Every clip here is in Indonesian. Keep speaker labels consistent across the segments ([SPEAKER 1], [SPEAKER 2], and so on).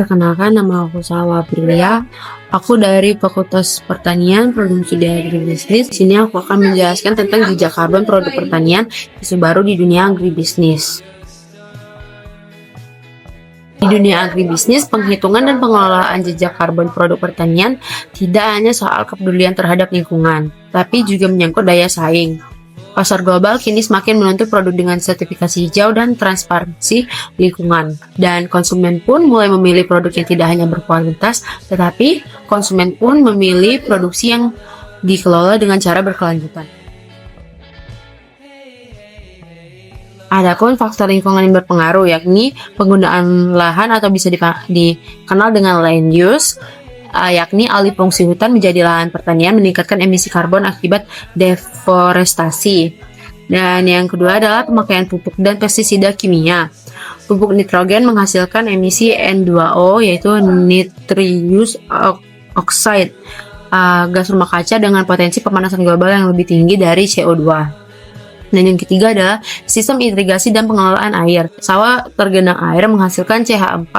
[SPEAKER 1] Perkenalkan, nama aku Salwa Aprilia. Aku dari Fakultas Pertanian, Program Studi Agribisnis. Di sini aku akan menjelaskan tentang jejak karbon produk pertanian, isu baru di dunia agribisnis. Di dunia agribisnis, penghitungan dan pengelolaan jejak karbon produk pertanian tidak hanya soal kepedulian terhadap lingkungan, tapi juga menyangkut daya saing. Pasar global kini semakin menuntut produk dengan sertifikasi hijau dan transparansi lingkungan. Dan konsumen pun mulai memilih produk yang tidak hanya berkualitas, tetapi konsumen pun memilih produksi yang dikelola dengan cara berkelanjutan. Adapun faktor lingkungan yang berpengaruh, yakni penggunaan lahan atau bisa dikenal dengan land use, yakni alih fungsi hutan menjadi lahan pertanian, meningkatkan emisi karbon akibat deforestasi. Dan yang kedua adalah pemakaian pupuk dan pestisida kimia. Pupuk nitrogen menghasilkan emisi N2O, yaitu nitrous oxide, gas rumah kaca dengan potensi pemanasan global yang lebih tinggi dari CO2. Dan yang ketiga adalah sistem irigasi dan pengelolaan air. Sawah tergenang air menghasilkan CH4,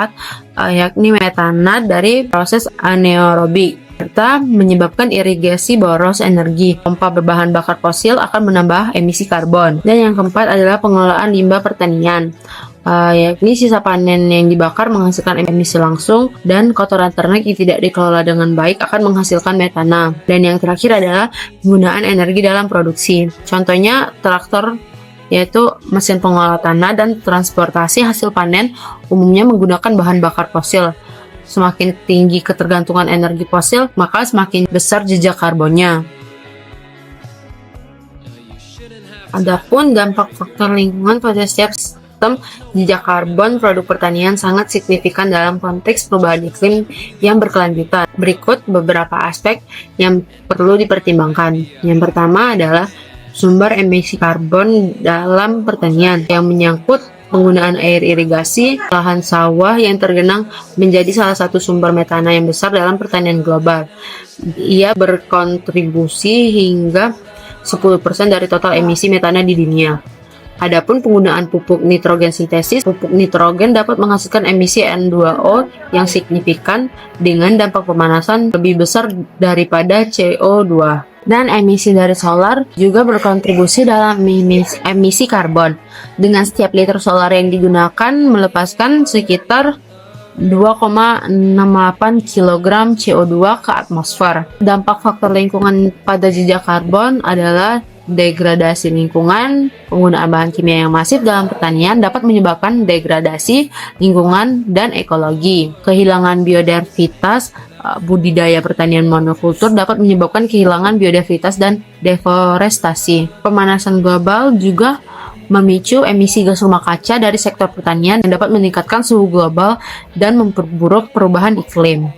[SPEAKER 1] yakni metanat dari proses anaerobik, serta menyebabkan irigasi boros energi. Pompa berbahan bakar fosil akan menambah emisi karbon. Dan yang keempat adalah pengelolaan limbah pertanian, yakni sisa panen yang dibakar menghasilkan emisi langsung, dan kotoran ternak yang tidak dikelola dengan baik akan menghasilkan metana. Dan yang terakhir adalah penggunaan energi dalam produksi. Contohnya traktor, yaitu mesin pengolah tanah, dan transportasi hasil panen umumnya menggunakan bahan bakar fosil. Semakin tinggi ketergantungan energi fosil, maka semakin besar jejak karbonnya. Adapun dampak faktor lingkungan pada setiap sistem jejak karbon produk pertanian sangat signifikan dalam konteks perubahan iklim yang berkelanjutan. Berikut beberapa aspek yang perlu dipertimbangkan. Yang pertama adalah sumber emisi karbon dalam pertanian yang menyangkut penggunaan air irigasi. Lahan sawah yang tergenang menjadi salah satu sumber metana yang besar dalam pertanian global. Ia berkontribusi hingga 10% dari total emisi metana di dunia. Adapun penggunaan pupuk nitrogen sintesis, pupuk nitrogen dapat menghasilkan emisi N2O yang signifikan dengan dampak pemanasan lebih besar daripada CO2. Dan emisi dari solar juga berkontribusi dalam emisi karbon. Dengan setiap liter solar yang digunakan melepaskan sekitar 2,68 kg CO2 ke atmosfer. Dampak faktor lingkungan pada jejak karbon adalah degradasi lingkungan. Penggunaan bahan kimia yang masif dalam pertanian dapat menyebabkan degradasi lingkungan dan ekologi. Kehilangan biodiversitas. Budidaya pertanian monokultur dapat menyebabkan kehilangan biodiversitas dan deforestasi. Pemanasan global juga memicu emisi gas rumah kaca dari sektor pertanian yang dapat meningkatkan suhu global dan memperburuk perubahan iklim.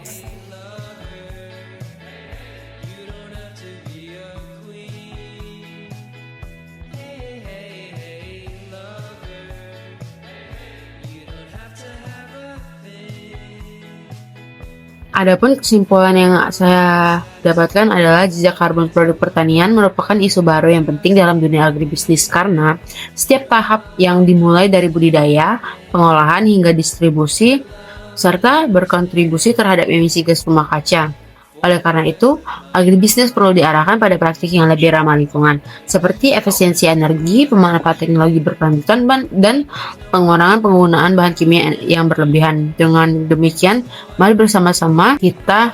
[SPEAKER 1] Adapun kesimpulan yang saya dapatkan adalah jejak karbon produk pertanian merupakan isu baru yang penting dalam dunia agribisnis karena setiap tahap yang dimulai dari budidaya, pengolahan hingga distribusi serta berkontribusi terhadap emisi gas rumah kaca. Oleh karena itu, agribisnis perlu diarahkan pada praktik yang lebih ramah lingkungan, seperti efisiensi energi, pemanfaatan teknologi berkelanjutan, dan pengurangan penggunaan bahan kimia yang berlebihan. Dengan demikian, mari bersama-sama kita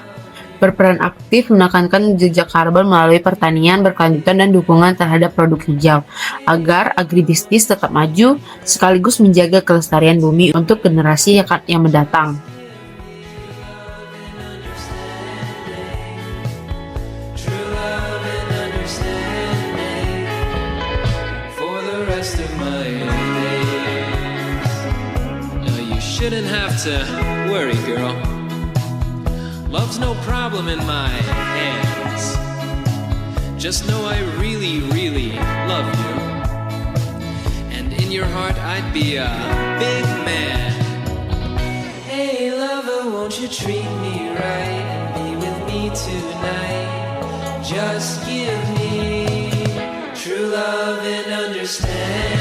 [SPEAKER 1] berperan aktif menekankan jejak karbon melalui pertanian berkelanjutan dan dukungan terhadap produk hijau, agar agribisnis tetap maju sekaligus menjaga kelestarian bumi untuk generasi yang mendatang.
[SPEAKER 2] Shouldn't have to worry, girl. Love's no problem in my hands. Just know I really, really love you. And in your heart I'd be a big man. Hey lover, won't you treat me right and be with me tonight? Just give me true love and understand.